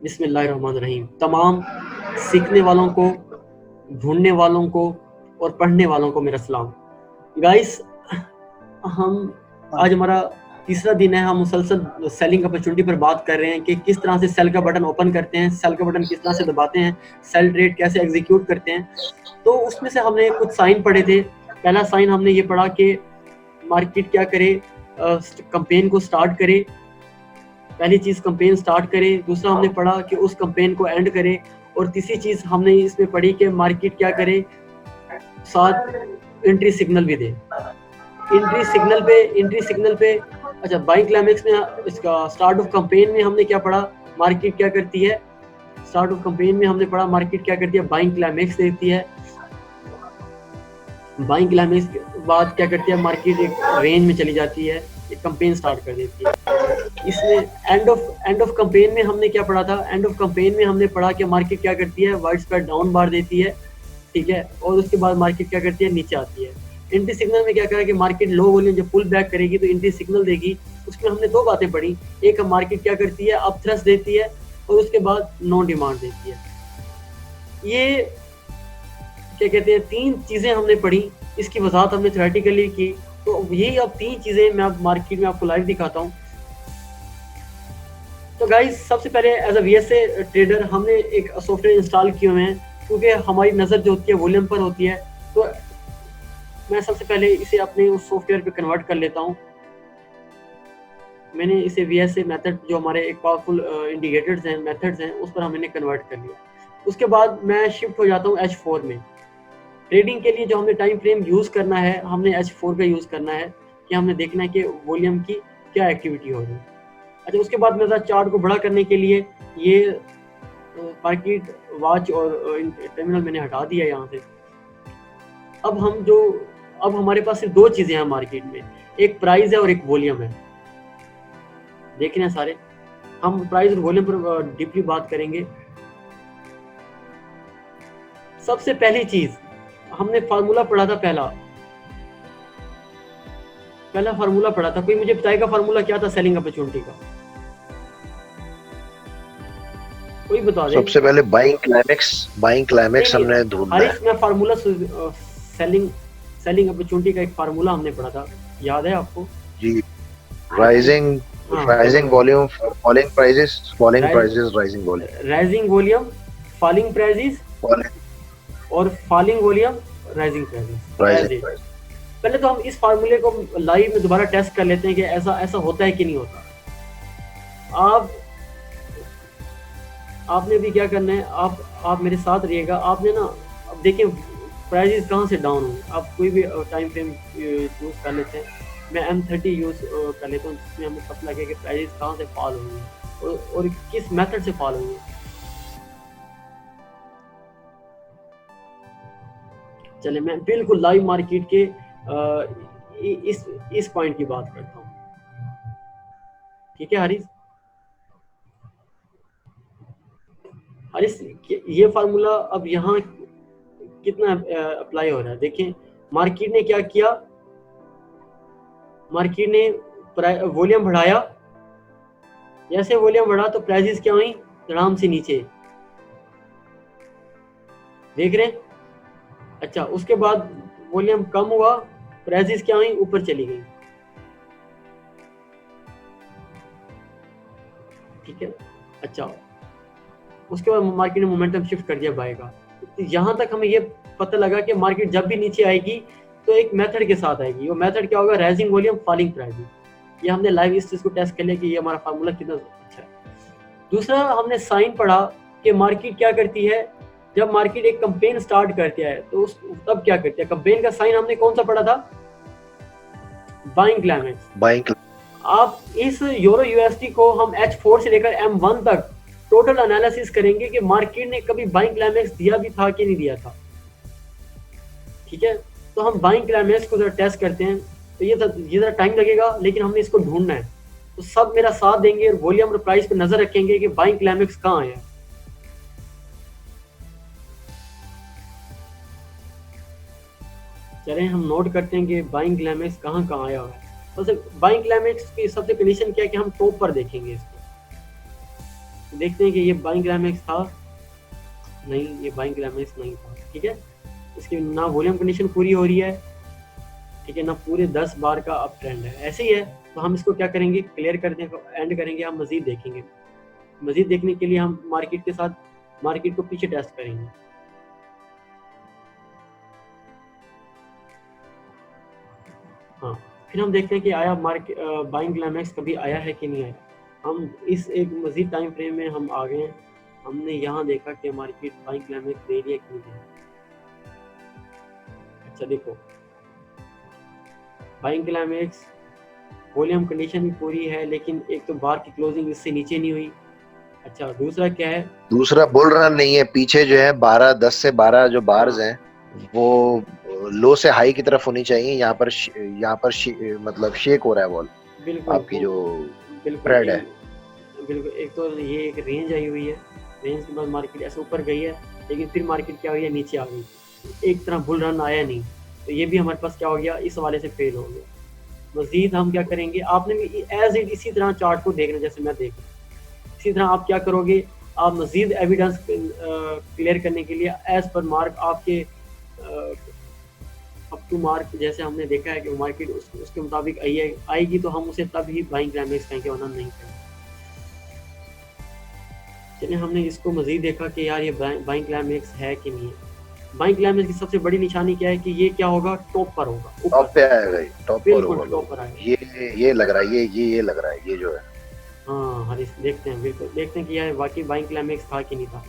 बिस्मिल्लाहिर्रहमानिर्रहीम। तमाम सीखने वालों को, ढूंढने वालों को और पढ़ने वालों को मेरा सलाम। गाइस, हम आज हमारा तीसरा दिन है। हम मुसलसल सेलिंग अपॉर्चुनिटी पर बात कर रहे हैं कि किस तरह से सेल का बटन ओपन करते हैं, सेल का बटन किस तरह से दबाते हैं, सेल ट्रेड कैसे एग्जीक्यूट करते हैं। तो उसमें से हमने कुछ साइन पढ़े थे। पहला साइन हमने ये पढ़ा कि मार्केट क्या करे, कैंपेन को स्टार्ट करे। पहली चीज कैंपेन स्टार्ट करे। दूसरा हमने पढ़ा कि उस कैंपेन को एंड करे। और तीसरी चीज हमने इसमें पढ़ी कि मार्केट क्या करे, साथ एंट्री सिग्नल भी दे। एंट्री सिग्नल पे अच्छा, बाइंग क्लाइमेक्स में इसका स्टार्ट ऑफ कैंपेन में हमने क्या पढ़ा, मार्केट क्या करती है। स्टार्ट ऑफ कैंपेन में हमने पढ़ा मार्केट क्या करती है, बाइंग क्लाइमेक्स देती है। बाइंग क्लाइमेक्स के बाद क्या करती है, मार्केट एक रेंज में चली जाती है, एक कैंपेन स्टार्ट कर देती है। इसमें एंड ऑफ कैंपेन में हमने क्या पढ़ा था, एंड ऑफ कैंपेन में हमने पढ़ा कि मार्केट क्या करती है, वाइड स्प्रेड डाउन बार देती है, ठीक है। और उसके बाद मार्केट क्या करती है, नीचे आती है। एंट्री सिग्नल में क्या कहा कि मार्केट लो वॉल्यूम जब पुल बैक करेगी तो एंट्री सिग्नल देगी। उसमें हमने दो बातें पढ़ी, एक मार्केट क्या करती है, अप थ्रस्ट देती है, और उसके बाद नो डिमांड देती है। ये क्या कहते हैं, तीन चीजें हमने पढ़ी। इसकी वजाहत हमने थ्योरेटिकली की। तो यही अब तीन चीजें मैं अब मार्केट में आपको लाइव दिखाता हूँ। तो गाइस, सबसे पहले एज अ वीएसए ट्रेडर हमने एक सॉफ्टवेयर इंस्टॉल किए हुए हैं, क्योंकि हमारी नज़र जो होती है वॉल्यूम पर होती है। तो मैं सबसे पहले इसे अपने उस सॉफ्टवेयर पे कन्वर्ट कर लेता हूँ। मैंने इसे वीएसए मेथड, जो हमारे एक पावरफुल इंडिकेटर्स हैं, मेथड्स हैं, उस पर हमने कन्वर्ट कर लिया। उसके बाद मैं शिफ्ट हो जाता हूँ H4 में। ट्रेडिंग के लिए जो हमने टाइम फ्रेम यूज़ करना है, हमने H4 का यूज़ करना है कि हमने देखना है कि वॉल्यूम की क्या एक्टिविटी हो रही है। अच्छा, उसके बाद मेरा चार्ट को बड़ा करने के लिए ये मार्केट वॉच और टर्मिनल मैंने हटा दिया यहाँ से। अब हमारे पास सिर्फ दो चीज़ें हैं मार्केट में, एक प्राइस है और एक वॉल्यूम है। देख रहे हैं सारे, हम प्राइस और वॉल्यूम पर डीपली बात करेंगे। सबसे पहली चीज हमने फार्मूला पढ़ा था, पहला फार्मूला पढ़ा था। कोई मुझे बताएगा फार्मूला क्या था सेलिंग अपॉर्चुनिटी का? कोई बता दे। सबसे पहले बाइंग क्लाइमेक्स हमने ढूंढना है। मैं फार्मूला सेलिंग अपॉर्चुनिटी का एक फार्मूला हमने पढ़ा था, याद है आपको जी? Rising volume, falling prices, rising volume, rising volume, falling prices, और फॉलिंग वॉल्यूम, राइजिंग प्राइसेस। पहले तो हम इस फार्मूले को लाइव में दोबारा टेस्ट कर लेते हैं कि ऐसा होता है कि नहीं होता। आपने भी क्या करना है, आप मेरे साथ रहिएगा। आपने ना, अब देखिए प्राइसेस कहाँ से डाउन हुए। आप कोई भी टाइम फ्रेम यूज कर लेते हैं। मैं M30 यूज कर लेता हूँ, जिसमें हमें पता लगे कि प्राइसेस कहाँ से फॉल हुई है और किस मेथड से फॉल हुई है। चले, मैं बिल्कुल लाइव मार्केट के इस पॉइंट की बात करता हूँ, ठीक है हरीश? ये फार्मूला अब यहाँ कितना अप्लाई हो रहा है, देखें। मार्केट ने क्या किया, मार्केट ने वॉल्यूम बढ़ाया। जैसे वॉल्यूम बढ़ा तो प्राइसेस क्या हुई, धड़ाम से नीचे, देख रहे हैं? अच्छा, उसके बाद वॉल्यूम कम हुआ, प्राइसेस क्या हुई, ऊपर चली गई, ठीक है। अच्छा, उसके बाद मार्केट ने मोमेंटम शिफ्ट कर दिया बाय का। यहाँ तक हमें ये पता लगा कि मार्केट जब भी नीचे आएगी तो एक मेथड के साथ आएगी। वो मेथड क्या होगा, राइजिंग वॉल्यूम, फॉलिंग प्राइसेस। ये हमने लाइव इस चीज को टेस्ट कर लिया कि ये हमारा फार्मूला कितना अच्छा है। दूसरा हमने साइन पढ़ा कि मार्केट क्या करती है, जब मार्केट एक कैंपेन स्टार्ट करती है तो तब क्या करती है। कैंपेन का साइन हमने कौन सा पढ़ा था, बाइंग क्लाइमेक्स। आप इस यूरो यूएसडी को हम H4 से लेकर M1 तक टोटल एनालिसिस करेंगे कि मार्केट ने कभी बाइंग क्लाइमेक्स दिया भी था कि नहीं दिया था, ठीक है। तो हम बाइंग क्लाइमेक्स को जरा टेस्ट करते हैं। तो ये जरा टाइम लगेगा, लेकिन हमने इसको ढूंढना है। तो सब मेरा साथ देंगे और वॉल्यूम और प्राइस पे नजर रखेंगे कि बाइंग क्लाइमेक्स कहाँ है। चलें, हम नोट करते हैं कि बाइंग क्लाइमेक्स कहाँ आया हुआ है। सबसे बाइंग क्लाइमेक्स की सबसे कंडीशन क्या है कि हम टॉप पर देखेंगे इसको। देखते हैं कि ये बाइंग क्लाइमेक्स था, नहीं ये बाइंग क्लाइमेक्स नहीं था, ठीक है। इसकी ना वॉल्यूम कंडीशन पूरी हो रही है, ठीक है, ना पूरे 10 बार का अप ट्रेंड है, ऐसे ही है। तो हम इसको क्या करेंगे, क्लियर करने को एंड करेंगे, हम मजीद देखेंगे। मजीद देखने के लिए हम मार्केट के साथ मार्केट को पीछे टेस्ट करेंगे। हाँ, फिर हम देखते हैं कि आया मार्केट बाइंग क्लाइमेक्स कभी आया है कि नहीं आया। हम इस एक मजीद टाइम फ्रेम में हम आ गए, हमने यहाँ देखा कि मार्केट बाइंग क्लाइमेक्स दे रही है कि नहीं दे रही। अच्छा देखो, बाइंग क्लाइमेक्स वॉल्यूम कंडीशन भी पूरी है, लेकिन एक तो बार की क्लोजिंग इससे नीचे नहीं हुई। अच्छा दूसरा क्या है, दूसरा बुल रन नहीं है, पीछे जो है 12 10 से 12 जो बार्स हैं वो लो से हाई की तरफ होनी चाहिए। यहाँ पर मतलब शेक हो रहा है वॉल, बिल्कुल आपकी जो बिल्कुल स्प्रेड है। बिल्कुल एक तो ये एक रेंज आई हुई है, रेंज के बाद मार्केट ऐसे ऊपर गई है, लेकिन फिर मार्केट क्या हुई है, नीचे आ गई, एक तरह बुल रन आया नहीं। तो ये भी हमारे पास क्या हो गया, इस हवाले से फेल हो गया। मजीद हम क्या करेंगे, आपने भी एज इट इसी तरह चार्ट को देखना जैसे मैं देख रहा हूँ, इसी तरह आप क्या करोगे, आप मजीद एविडेंस क्लियर करने के लिए एज पर मार्क आपके अप टू मार्क जैसे हमने देखा है कि मार्केट उसके मुताबिक आएगी तो हम उसे तब ही बाइंग क्लाइमेक्स कहेंगे, वरना नहीं कहेंगे। चलिए हमने इसको मजीद देखा कि यार ये बाइंग क्लाइमेक्स है कि नहीं है। बाइंग क्लाइमेक्स की सबसे बड़ी निशानी क्या है कि ये क्या होगा, टॉप पर होगा, टॉप पे आएगा, टॉप पर बिल्कुल होगा। टॉप पर आएगा। ये लग रहा है, ये लग रहा है, ये जो है। हाँ हरीश, देखते हैं, बिल्कुल देखते हैं कि यार वाकई बाइंग क्लाइमेक्स था कि नहीं था।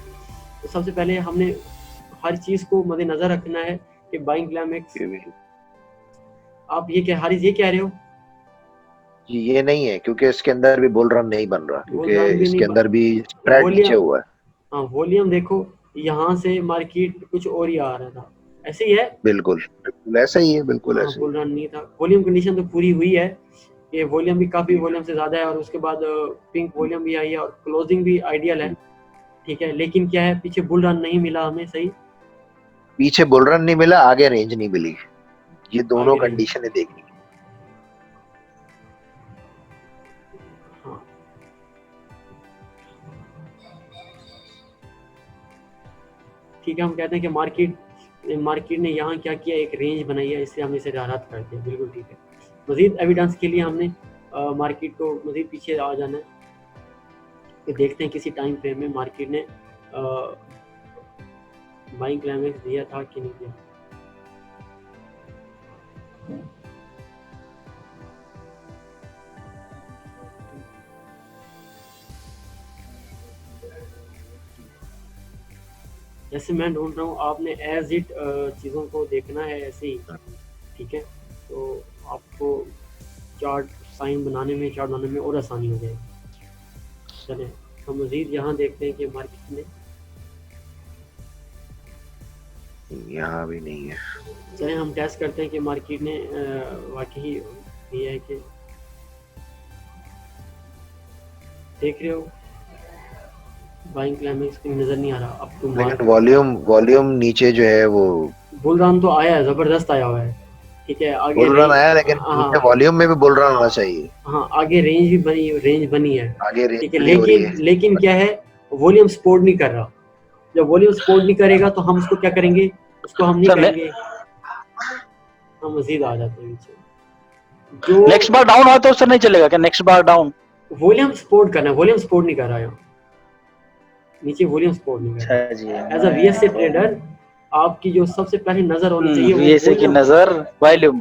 तो सबसे पहले हमने हर चीज़ को मद्देनजर रखना है कि बाइंग क्लाइमेक्स, आप ये क्या हारिस ये कह रहे हो, ये नहीं है क्योंकि इसके अंदर भी बुल रन नहीं बन रहा, क्योंकि इसके अंदर भी स्प्रेड नीचे वॉल्यूम, हुआ है। हाँ वॉल्यूम देखो, यहाँ से मार्केट कुछ और ही आ रहा था, ऐसे ही है, बिल्कुल बिल्कुल ऐसा ही है, बिल्कुल हाँ ऐसा ही बुल रन नहीं था। वॉल्यूम कंडीशन तो पूरी हुई है, ये वॉल्यूम भी काफ़ी वॉल्यूम से ज़्यादा है, और उसके बाद पिंक वॉल्यूम भी आई है, और क्लोजिंग भी आइडियल है, ठीक है। लेकिन क्या है, पीछे बुल रन नहीं मिला हमें, सही, पीछे बुल रन नहीं मिला, आगे रेंज नहीं मिली। ये दोनों आगे नहीं, कंडीशनें देखनी। हाँ ठीक है। हम कहते हैं कि मार्केट ने यहाँ क्या किया, एक रेंज बनाई है, इससे हम इसे रद्द करते हैं, बिल्कुल ठीक है। मजीद एविडेंस के लिए हमने मार्केट को मजीद पीछे आ जाना है कि देखते हैं किसी टाइम फ्रेम में मार्केट ने बाइंग क्लाइमेक्स दिया था कि नहीं दिया। जैसे मैं ढूंढ रहा हूँ, आपने एज इट चीज़ों को देखना है ऐसे ही, ठीक है। तो आपको चार्ट बनाने में और आसानी हो जाएगी। चलें हम मज़ीद यहाँ देखते हैं कि मार्केट में, यहाँ भी नहीं है। चलें हम टेस्ट करते हैं कि मार्केट ने वाकई ये है कि, देख रहे हो बाइंग क्लाइमेक्स की नज़र नहीं आ रहा अप टू मार्क, लेकिन वॉल्यूम नीचे जो है वो बुल रन तो आया है, ज़बरदस्त आया हुआ है, ठीक है। आगे बुल रन आया, लेकिन नीचे वॉल्यूम में भी बुल रन आना चाहिए। हाँ आगे रेंज बनी है, आगे रेंज ठीक है। बनी हो रही है। लेकिन क्या है, वॉल्यूम सपोर्ट नहीं कर रहा। जब वॉल्यूम सपोर्ट नहीं करेगा तो हम उसको क्या करेंगे, उसको हम नहीं कहेंगे, हम मजीद आ जाते हैं नीचे। जो नेक्स्ट बार डाउन हुआ तो उससे नहीं चलेगा क्या, नेक्स्ट बार डाउन वॉल्यूम सपोर्ट करना है, वॉल्यूम सपोर्ट नहीं कर रहा है, नीचे वॉल्यूम सपोर्ट नहीं कर रहा। जी, एज अ वीएसए ट्रेडर आपकी जो सबसे पहली नजर होनी चाहिए वो वीएसए की नजर वॉल्यूम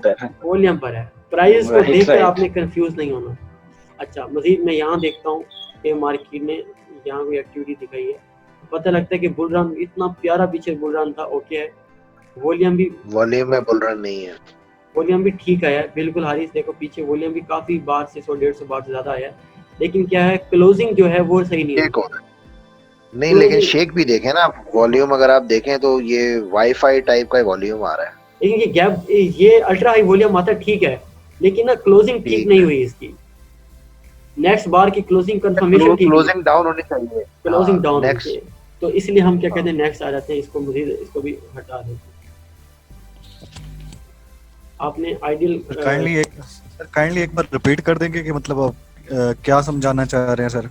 पर है, प्राइस को देखकर आपने कंफ्यूज नहीं होना। अच्छा मजीद मैं यहाँ देखता हूँ कि मार्केट ने यहाँ कोई एक्टिविटी दिखाई है, पता लगता है कि बुल रन इतना प्यारा पीछे बुल रन था, ओके है। वॉल्यूम में बुल रन नहीं है, वॉल्यूम भी ठीक आया है, बिल्कुल हारिस देखो पीछे वॉल्यूम भी काफी बार से 100-150 बार से ज्यादा आया है, लेकिन क्या है क्लोजिंग जो है वो सही नहीं है। नहीं लेकिन शेक भी देखें ना, वॉल्यूम अगर आप देखें तो ये वाईफाई टाइप का वॉल्यूम आ रहा है। लेकिन ये गैप, ये अल्ट्रा हाई वॉल्यूम आता ठीक है, लेकिन ना क्लोजिंग ठीक नहीं हुई इसकी। नेक्स्ट बार की क्लोजिंग कंफर्मेशन ठीक, क्लोजिंग डाउन होनी चाहिए, क्लोजिंग डाउन होनी चाहिए। तो इसलिए हम क्या कहते हैं, नेक्स्ट आ जाते हैं, इसको मजीद इसको भी हटा देते हैं। आपने आइडियल काइंडली एक बार रिपीट कर देंगे कि मतलब आप क्या समझाना चाह रहे हैं सर।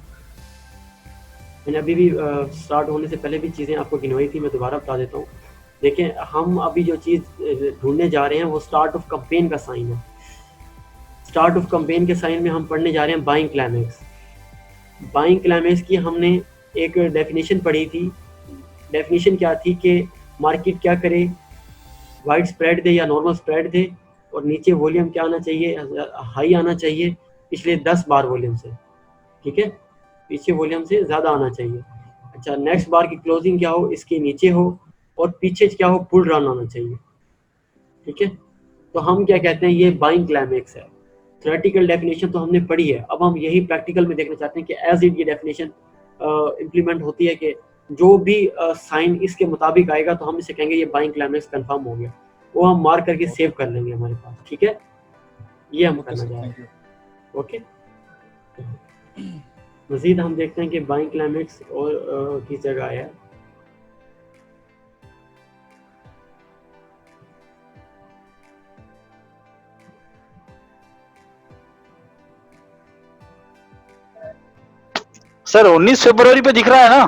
मैंने अभी भी स्टार्ट होने से पहले भी चीज़ें आपको गिनवाई थी, मैं दोबारा बता देता हूँ। देखें, हम अभी जो चीज़ ढूंढने जा रहे हैं वो स्टार्ट ऑफ कैंपेन का साइन है। स्टार्ट ऑफ कैंपेन के साइन में हम पढ़ने जा रहे हैं बाइंग क्लाइमेक्स। बाइंग क्लाइमेक्स की हमने एक डेफिनेशन पढ़ी थी। डेफिनेशन क्या थी कि मार्केट क्या करे, वाइड स्प्रेड दे या नॉर्मल स्प्रेड दे, और नीचे वॉल्यूम क्या आना चाहिए, हाई आना चाहिए पिछले 10 बार वॉल्यूम से, ठीक है, पीछे वॉल्यूम से ज़्यादा आना चाहिए। अच्छा, नेक्स्ट बार की क्लोजिंग क्या हो, इसके नीचे हो, और पीछे क्या हो, पुल रन आना चाहिए, ठीक है। तो हम क्या कहते हैं, ये बाइंग क्लाइमेक्स है। थ्योरेटिकल डेफिनेशन तो हमने पढ़ी है, अब हम यही प्रैक्टिकल में देखना चाहते हैं कि एज इट ये डेफिनेशन इम्प्लीमेंट होती है कि जो भी साइन इसके मुताबिक आएगा तो हम इसे कहेंगे ये बाइंग क्लाइमेक्स कंफर्म हो गया, वो हम मार्क करके सेव कर लेंगे हमारे पास, ठीक है। ये हम करना चाह रहे हैं, ओके। मजीद हम देखते हैं कि बाइंग क्लाइमेक्स और किस जगह है। सर 19 फरवरी पे दिख रहा है ना?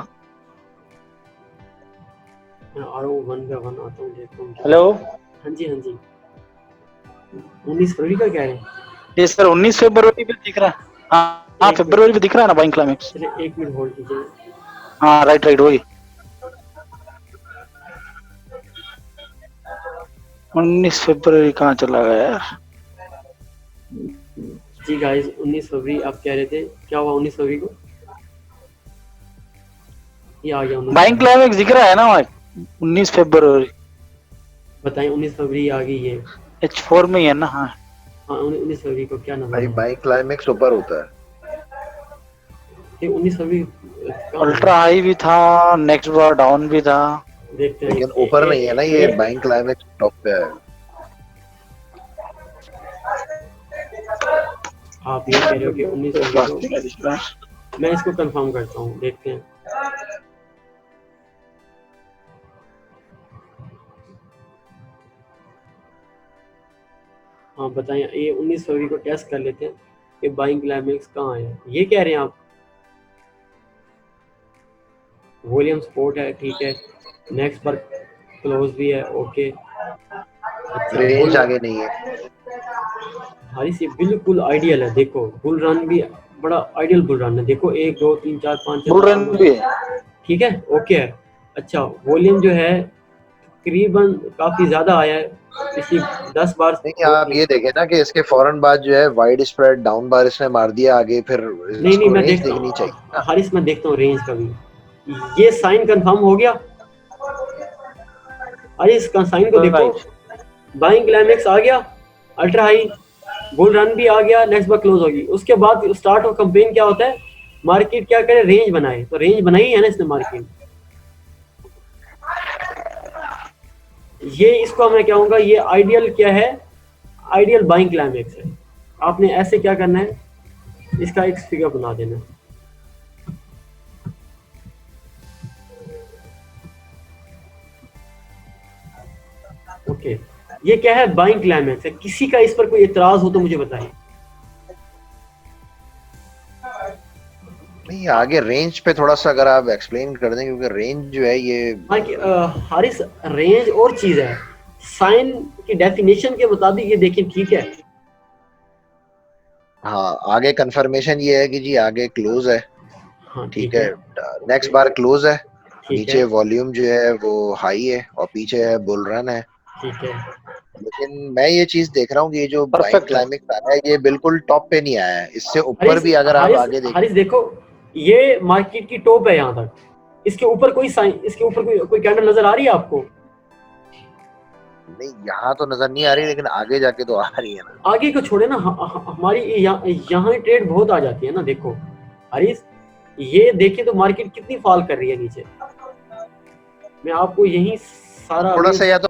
मैं आ रहा हूँ, वन बाय वन आता हूँ, देखता हूँ। हेलो, हाँ जी, हाँ जी। 19 फरवरी का कह रहे हैं? ये सर 19 फरवरी पे दिख रहा है। हाँ फरवरी पे दिख रहा है ना बाइंग क्लाइमेक्स। चलिए 1 मिनट होल्ड कीजिए। हाँ राइट वही 19 फरवरी कहाँ चला गया यार? जी गाइस, 19 फरवरी आप कह रहे थे, क्या हुआ 19 फरवरी को? ये आ गया 19 बाइंग क्लाइमेक्स दिख रहा है ना भाई? 19 फरवरी बताएं, 19 फरवरी आ गई है। H4 में ही है ना? हाँ हाँ, 19 फरवरी को क्या नंबर भाई है? बाइंग क्लाइमेक्स ऊपर होता है। ये 19 फरवरी कहाँ है? अल्ट्रा हाई भी था, नेक्स्ट बार डाउन भी था। देखते हैं। लेकिन ऊपर नहीं है ना, ये बाइंग क्लाइमेक्स टॉप पे है। आप ये कह रहे हो कि 19 फरवरी को? मैं इसको कंफर्म करता हूँ, देखते हैं। हाँ बताएं, ये 19 फरवरी को टेस्ट कर लेते हैं कि बाइंग क्लाइमेक्स कहाँ है। ये कह रहे हैं आप? वॉल्यूम सपोर्ट है, ठीक है, नेक्स्ट पर क्लोज भी है, ओके। अच्छा, रेंज आगे नहीं है। हारिस, ये बिल्कुल आइडियल है। देखो, बुल रन भी बड़ा आइडियल बुल रन है। देखो 1 2 3 4 5 6 बुल 7 रन 8 भी 9, ठीक है, ओके है। अच्छा, वॉल्यूम जो है तकरीबन काफी ज्यादा आया है पिछली 10 बार। नहीं, आप ये देखें ना कि इसके फौरन बाद जो है वाइड स्प्रेड डाउन बार इसने मार दिया आगे, फिर नहीं इसको मैं रेंज देखता देखनी हूँ चाहिए। हारिस, मैं देखता हूँ रेंज का भी। ये साइन कंफर्म हो गया हारिस, का साइन को देखो, बाइंग क्लाइमेक्स आ गया, अल्ट्रा हाई, बुल रन भी आ गया, नेक्स्ट बार क्लोज होगी। उसके बाद स्टार्ट ऑफ कैंपेन क्या होता है, मार्केट क्या करे, रेंज बनाए। तो रेंज बनाई है ना इसने मार्केट। ये इसको मैं कहूंगा ये आइडियल क्या है, आइडियल बाइंग क्लाइमेक्स है। आपने ऐसे क्या करना है, इसका एक फिगर बना देना। ओके, ये क्या है, बाइंग क्लाइमेक्स है। किसी का इस पर कोई इतराज हो तो मुझे बताइए। नहीं, आगे रेंज पे थोड़ा सा अगर आप एक्सप्लेन कर दें, क्योंकि रेंज जो है ये हारिस, रेंज और चीज है, साइन की डेफिनेशन के मुताबिक ये देखिए, ठीक है। हाँ, आगे कंफर्मेशन ये है कि जी आगे क्लोज है, हाँ ठीक है, नेक्स्ट बार क्लोज है, ठीक नीचे है, वॉल्यूम जो है वो हाई है और पीछे है बुल रन है। ठीक है। लेकिन मैं ये चीज देख रहा हूँ कि ये जो बाइंग परफेक्ट है। क्लाइमेक्स आ रहा है ये बिल्कुल टॉप पे नहीं आया है, इससे ऊपर हारिस, भी अगर आप आगे देखें। हारिस देखो, ये मार्केट की टॉप है यहाँ तक। इसके ऊपर कोई साइन, इसके ऊपर कोई कैंडल नजर आ रही है आपको? नहीं, यहाँ तो नजर नहीं आ रही, लेकिन आगे जाके तो आ रही है ना। आगे को छोड़े ना, हमारी यहाँ ट्रेड बहुत आ जाती है ना। देखो हारिस, ये देखे तो मार्केट कितनी फॉल कर रही है नीचे। मैं आपको यही सारा थोड़ा सा या तो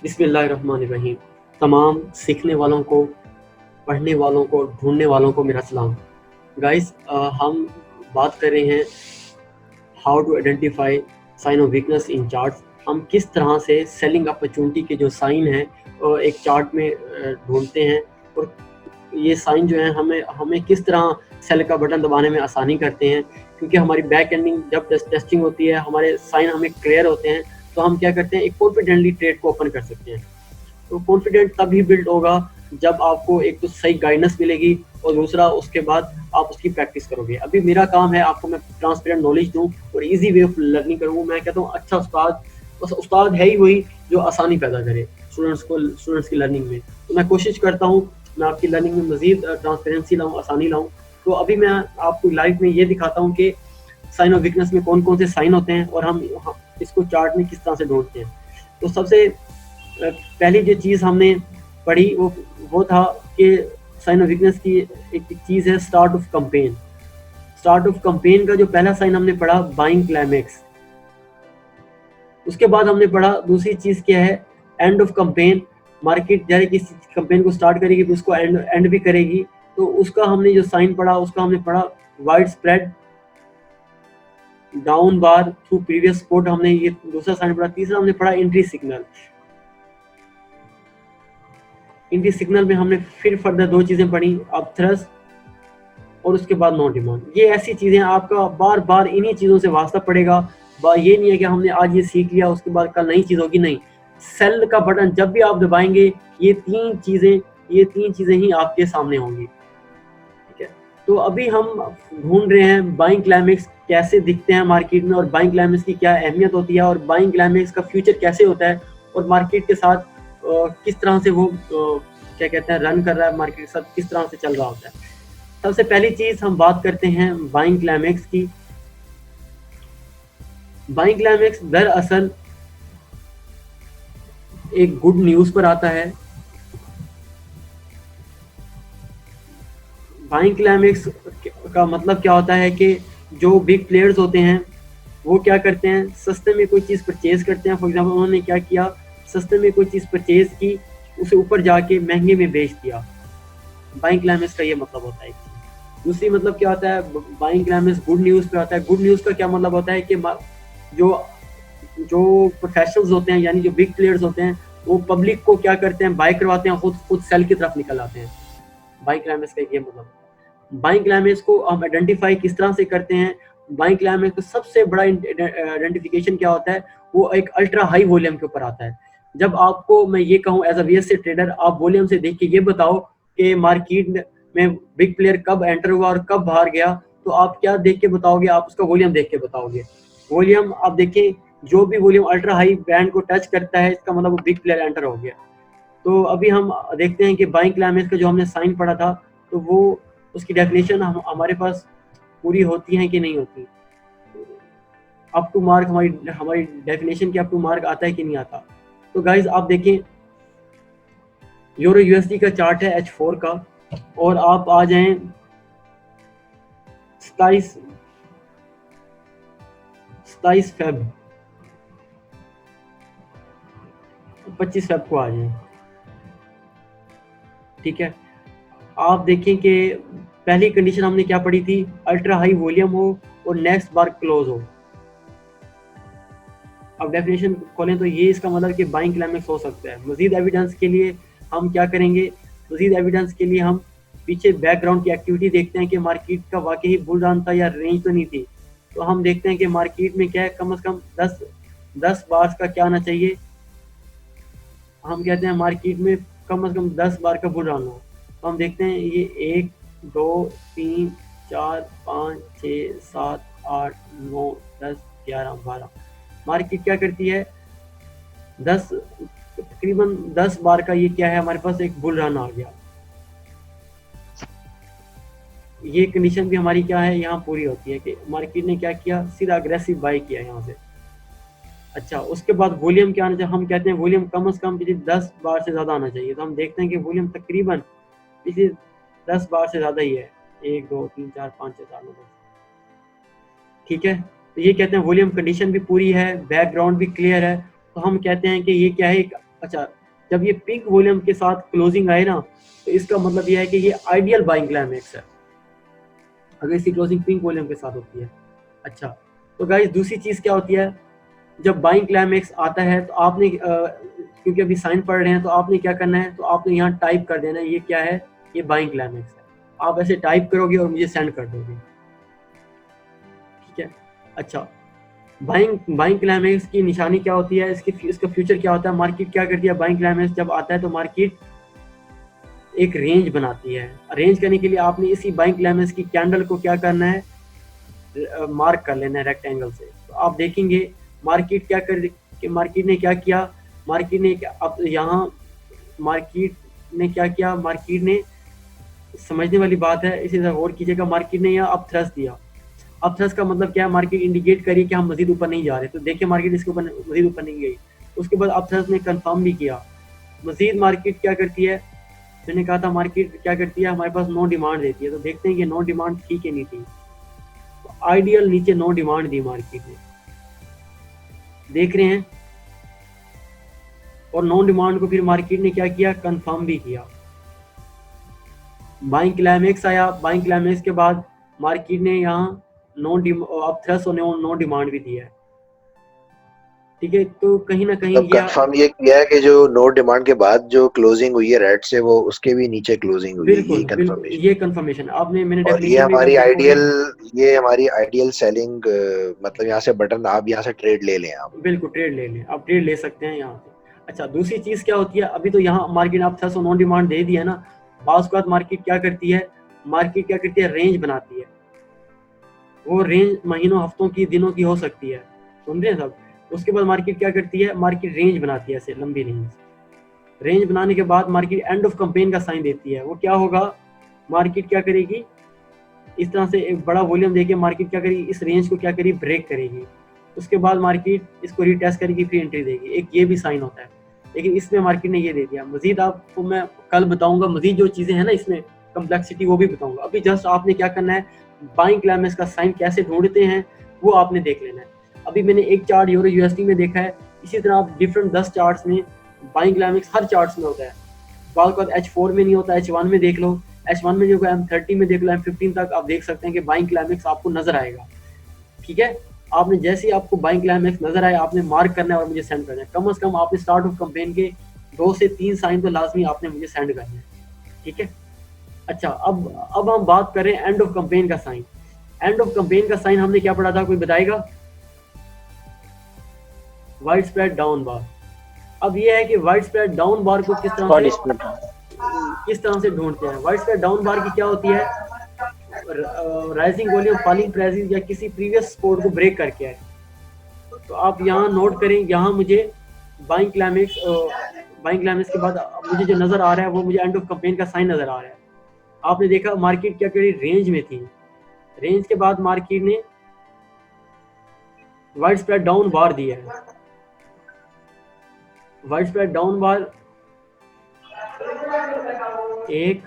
बिस्मिल्लाहिर्रहमानिर्रहीम। तमाम सीखने वालों को, पढ़ने वालों को, ढूंढने वालों को मेरा सलाम। गाइस, हम बात कर रहे हैं how to identify sign of weakness in charts. हम किस तरह से सेलिंग अपॉर्चुनिटी के जो साइन हैं एक चार्ट में ढूंढते हैं और ये साइन जो है हमें किस तरह सेल का बटन दबाने में आसानी करते हैं, क्योंकि हमारी बैक एंडिंग जब टेस्टिंग होती है, हमारे साइन हमें क्लियर होते हैं, तो हम क्या करते हैं, एक कॉन्फिडेंटली ट्रेड को ओपन कर सकते हैं। तो कॉन्फिडेंट तभी बिल्ड होगा जब आपको एक तो सही गाइडेंस मिलेगी और दूसरा उसके बाद आप उसकी प्रैक्टिस करोगे। अभी मेरा काम है आपको मैं ट्रांसपेरेंट नॉलेज दूं और इजी वे ऑफ लर्निंग करूँ। मैं कहता हूँ अच्छा उस्ताद, बस उस्ताद है ही वही जो आसानी पैदा करे स्टूडेंट्स की लर्निंग में। तो मैं कोशिश करता हूँ मैं आपकी लर्निंग में मजीद ट्रांसपेरेंसी लाऊँ, आसानी लाऊँ। तो अभी मैं आपको लाइव में ये दिखाता हूँ कि साइन ऑफ वीकनेस में कौन कौन से साइन होते हैं और हम इसको चार्ट में किस तरह से ढूंढते हैं। तो सबसे पहली जो चीज़ हमने पढ़ी वो था कि साइन ऑफ वीकनेस की एक चीज़ है start of campaign. Start of campaign का जो पहला साइन हमने पढ़ा बाइंग क्लाइमेक्स। उसके बाद हमने पढ़ा दूसरी चीज़ क्या है एंड ऑफ कैंपेन। मार्केट जैसे किसी कैंपेन को स्टार्ट करेगी तो उसको एंड भी करेगी, तो उसका हमने जो साइन पढ़ा उसका हमने पढ़ा वाइड स्प्रेड डाउन बार थ्रू प्रीवियस सपोर्ट, हमने ये दूसरा साइन पढ़ा। तीसरा हमने पढ़ा एंट्री सिग्नल। एंट्री सिग्नल में हमने फिर फर्दर दो चीजें पढ़ी, अब थ्रस्ट और उसके बाद नो डिमांड। ये ऐसी चीजें आपका बार बार इन्हीं चीजों से वास्ता पड़ेगा। ये नहीं है कि हमने आज ये सीख लिया उसके बाद कल नई चीज होगी, नहीं। सेल का बटन जब भी आप दबाएंगे ये तीन चीजें ही आपके सामने होंगी, ठीक है। तो अभी हम ढूंढ रहे हैं बाइंग क्लाइमेक्स कैसे दिखते हैं मार्केट में और बाइंग क्लाइमेक्स की क्या अहमियत होती है और बाइंग क्लाइमेक्स का फ्यूचर कैसे होता है और मार्केट के साथ किस तरह से वो क्या कहते हैं रन कर रहा है, मार्केट के साथ किस तरह से चल रहा होता है। सबसे पहली चीज हम बात करते हैं बाइंग क्लाइमेक्स की। बाइंग क्लाइमेक्स दरअसल एक गुड न्यूज पर आता है। बाइंग क्लाइमेक्स का मतलब क्या होता है कि जो बिग प्लेयर्स होते हैं वो क्या करते हैं, सस्ते में कोई चीज़ परचेज करते हैं। फॉर एग्जांपल उन्होंने क्या किया, सस्ते में कोई चीज़ परचेज की, उसे ऊपर जाके महंगे में बेच दिया। बाइंग क्लाइमेक्स का ये मतलब होता है। दूसरी मतलब क्या होता है, बाइंग क्लाइमेक्स गुड न्यूज़ पे आता है। गुड न्यूज़ का क्या मतलब होता है कि जो प्रोफेशनल्स होते हैं यानी जो बिग प्लेयर्स होते हैं वो पब्लिक को क्या करते हैं, बाय करवाते हैं, खुद सेल की तरफ निकल आते हैं। बाइंग क्लाइमेक्स का ये मतलब। बाइंग क्लाइमेक्स को हम आइडेंटिफाई किस तरह से करते हैं, बाइंग क्लाइमेक्स का सबसे बड़ा आइडेंटिफिकेशन क्या होता है, वो एक अल्ट्रा हाई वॉल्यूम के ऊपर आता है। जब आपको मैं ये कहूँ एज अ वीएससी ट्रेडर, आप वॉल्यूम से देख के ये बताओ कि मार्केट में बिग प्लेयर कब एंटर हुआ और कब बाहर गया, तो आप क्या देख के बताओगे, आप उसका वॉल्यूम देख के बताओगे। वॉल्यूम आप देखें, जो भी वॉल्यूम अल्ट्रा हाई बैंड को टच करता है इसका मतलब वो बिग प्लेयर एंटर हो गया। तो अभी हम देखते हैं कि बाइंग क्लाइमेक्स का जो हमने साइन पढ़ा था तो वो उसकी डेफिनेशन हमारे पास पूरी होती है कि नहीं होती, अप टू मार्क हमारी डेफिनेशन की अप टू मार्क आता है कि नहीं आता। तो गाइज आप देखें यूरो यूएसडी का चार्ट है H4 का, और आप आ जाएं 27 फेब 25 फेब को आ जाएं, ठीक है। आप देखें कि पहली कंडीशन हमने क्या पढ़ी थी, अल्ट्रा हाई वॉल्यूम हो और नेक्स्ट बार क्लोज हो। अब डेफिनेशन खोलें तो ये इसका मतलब कि बाइंग क्लाइमेक्स हो सकता है। मजीद एविडेंस के लिए हम क्या करेंगे, मजीद एविडेंस के लिए हम पीछे बैकग्राउंड की एक्टिविटी देखते हैं कि मार्केट का वाकई बुल रन था या रेंज तो नहीं थी। तो हम देखते हैं कि मार्केट में क्या है, कम से कम 10 बार का क्या आना चाहिए, हम कहते हैं मार्केट में कम से कम 10 बार का बुल रन हो। तो हम देखते हैं ये 1 2 3 4 5 6 7 8 9 10 11 12 मार्केट क्या करती है, तकरीबन 10 बार का ये क्या है, हमारे पास एक बुल रन आ गया। ये कंडीशन भी हमारी क्या है यहाँ पूरी होती है कि मार्केट ने क्या किया, सीधा अग्रेसिव बाय किया यहाँ से। अच्छा, उसके बाद वॉल्यूम क्या आना चाहिए, हम कहते हैं वॉल्यूम कम से कम पिछले 10 बार से ज़्यादा आना चाहिए। तो हम देखते हैं कि वॉल्यूम तकरीबन पिछले 10 बार से ज़्यादा ही है, 1 2 3 4 5 6 7 9 10, ठीक है। तो ये कहते हैं वॉल्यूम कंडीशन भी पूरी है, बैकग्राउंड भी क्लियर है। तो हम कहते हैं कि ये क्या है, अच्छा जब ये पिंक वॉल्यूम के साथ क्लोजिंग आए ना तो इसका मतलब ये है कि ये आइडियल बाइंग क्लाइमेक्स है, अगर इसकी क्लोजिंग पिंक वॉल्यूम के साथ होती है। अच्छा, तो गाइस दूसरी चीज़ क्या होती है, जब बाइंग क्लाइमेक्स आता है तो आपने क्योंकि अभी साइन पढ़ रहे हैं तो आपने क्या करना है, तो आपने यहाँ टाइप कर देना है ये क्या है, ये बाइंग क्लाइमेक्स है। आप ऐसे टाइप करोगे और मुझे सेंड कर दोगे, ठीक है। अच्छा, बाइंग क्लाइमेक्स की निशानी क्या होती है, इसका फ्यूचर क्या होता है, मार्केट क्या करती है। बाइंग क्लाइमेक्स जब आता है तो मार्केट एक रेंज बनाती है। रेंज करने के लिए आपने इसी बाइंग क्लाइमेक्स की कैंडल को क्या करना है, मार्क कर लेना है रेक्टेंगल से। तो आप देखेंगे मार्केट क्या कर कि मार्केट ने क्या किया, मार्केट ने अब यहाँ मार्केट ने क्या किया, मार्केट ने, समझने वाली बात है, इसे गौर कीजिएगा, मार्केट ने यहाँ अब थ्रस्ट दिया। अब थ्रस्ट का मतलब क्या है, मार्केट इंडिकेट करी कि हम मजीद ऊपर नहीं जा रहे, तो देखिए मार्केट इसके ऊपर मजीद ऊपर नहीं गई। उसके बाद अब थ्रस्ट ने कंफर्म भी किया। मजीद मार्केट क्या करती है, मैंने कहा था मार्केट क्या करती है, हमारे पास नो डिमांड देती है। तो देखते हैं कि नो डिमांड थी कि नहीं थी। तो आइडियल नीचे नो डिमांड दी मार्केट ने, देख रहे हैं, और नो डिमांड को फिर मार्केट ने क्या किया, कंफर्म भी किया। बाइंग क्लाइमेक्स आया, बाइंग क्लाइमेक्स के बाद मार्केट ने यहाँ अब थ्रस्ट और नो डिमांड भी दिया है, ठीक है। तो कहीं ना कहीं तब कंफर्म ये किया है कि जो नो डिमांड के बाद जो क्लोजिंग हुई है रेड से, वो उसके भी नीचे क्लोजिंग हुई है, बिल्कुल यही बिल्कुल, कंफर्मेशन। ये कंफर्मेशन आपने, मैंने और डेफिनेशन में आप देखोगे, ये हमारी आइडियल सेलिंग, मतलब यहाँ से बटन आप यहाँ से ट्रेड ले लें आप। बिल्कुल ट्रेड ले लें, आप ट्रेड ले सकते हैं यहाँ से। अच्छा, दूसरी चीज़ क्या होती है, अभी तो यहाँ मार्केट आप थ्रस्ट और नो डिमांड दे दिया ना, बाद के बाद मार्केट क्या करती है, मार्केट क्या करती है, रेंज बनाती है। वो रेंज महीनों, हफ्तों की, दिनों की हो सकती है, सुन रहे हैं सब। उसके बाद मार्केट क्या करती है, मार्केट रेंज बनाती है, ऐसे लंबी रेंज। रेंज बनाने के बाद मार्केट एंड ऑफ कैंपेन का साइन देती है। वो क्या होगा, मार्केट क्या करेगी, इस तरह से एक बड़ा वॉल्यूम देके मार्केट क्या करेगी, इस रेंज को क्या करेगी, ब्रेक करेगी। उसके बाद मार्केट इसको रीटेस्ट करेगी, फिर एंट्री देगी। एक ये भी साइन होता है, लेकिन इसमें मार्केट ने ये दे दिया। मजीद आपको मैं कल बताऊंगा, मजीद जो चीज़ें हैं ना इसमें कम्प्लेक्सिटी, वो भी बताऊंगा। अभी जस्ट आपने क्या करना है, बाइंग क्लाइमेक्स का साइन कैसे ढूंढते हैं वो आपने देख लेना है। अभी मैंने एक चार्ट यूरो यूएसडी में देखा है, इसी तरह आप डिफरेंट 10 चार्ट्स में बाइंग क्लाइमेक्स हर चार्ट्स में होता है। बाद H4 में नहीं होता, H1 में देख लो, H1 में जो M30 में देख लो, M15 तक आप देख सकते हैं कि बाइंग क्लाइमेक्स आपको नजर आएगा, ठीक है। आपने जैसे ही आपको बाइंग क्लाइमेक्स नजर आए, आपने मार्क करना है और मुझे सेंड करना है। कम से कम आपने स्टार्ट ऑफ कैंपेन के 2 से 3 साइन तो लाजमी आपने मुझे सेंड करना है, ठीक है। अच्छा, अब हम बात करें एंड ऑफ कैंपेन का साइन। एंड ऑफ कैंपेन का साइन हमने क्या पढ़ा था, कोई बताएगा? वाइड स्प्रेड डाउन बार। अब ये है कि वाइड स्प्रेड डाउन बार को किस तरह से ढूंढते हैं। वाइड स्प्रेड डाउन बार की क्या होती है, राइजिंग वॉल्यूम फॉलिंग प्राइसेस या किसी प्रीवियस सपोर्ट को ब्रेक करके है। तो आप यहाँ नोट करें, यहाँ मुझे बाइंग क्लाइमेक्स के बाद मुझे जो नजर आ रहा है वो मुझे एंड ऑफ कैंपेन का साइन नजर आ रहा है। आपने देखा मार्केट क्या करी, रेंज में थी। रेंज के बाद मार्केट ने वाइड स्प्रेड डाउन बार दिया है। वाइड स्प्रेड डाउन बार 1,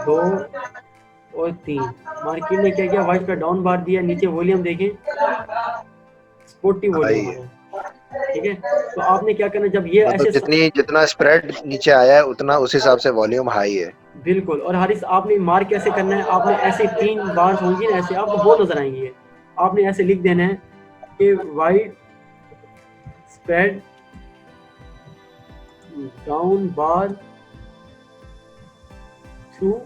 2 और 3, मार्केट ने क्या किया, वाइड स्प्रेड डाउन बार दिया। नीचे वॉल्यूम देखें, स्पोर्टिव वॉल्यूम है, ठीक है। तो आपने क्या करना, जब ये मतलब ऐसे जितना स्प्रेड नीचे आया है उतना उस हिसाब से वॉल्यूम हाई है, बिल्कुल। और हारिस आपने मार्क कैसे करना है, आपने ऐसे 3 बार होंगी ना, ऐसे आपको वो नजर आएंगी, आपने ऐसे लिख देना है कि वाइड स्प्रेड डाउन बार थ्रू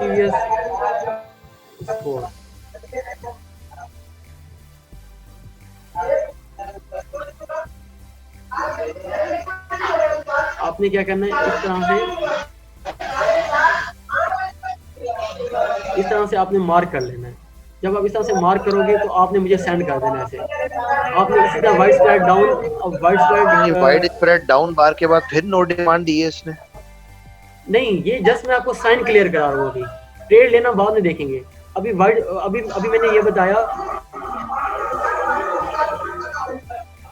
previous score। आपने क्या करना है, इस तरह से आपने मार्क कर लेना है। जब आप इस तरह से मार्क करोगे तो आपने मुझे सेंड कर देना है ऐसे। आपने इसी तरह wide spread down, wide spread down bar के बाद फिर नो डिमांड दी है इसने। नहीं, ये जस्ट मैं आपको साइन क्लियर करा रहा हूँ, अभी ट्रेड लेना बाद में देखेंगे। अभी मैंने ये बताया,